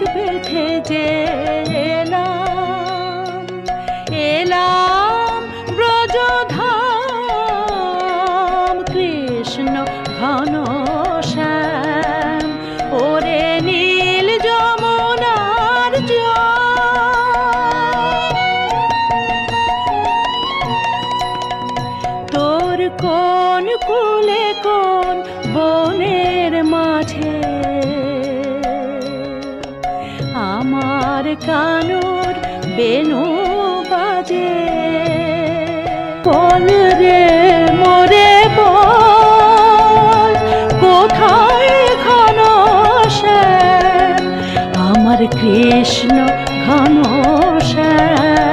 বেঁধে যে এলাম এলাম ব্রজধাম কৃষ্ণ ঘন শ্যাম ওরে নীল যমুনার তোর কোন কুলে কোন বনের মাঝে আমার কানুর বেনু বাজে বল রে মোরে বল কোথায় ঘন শ্যাম আমার কৃষ্ণ ঘন শ্যাম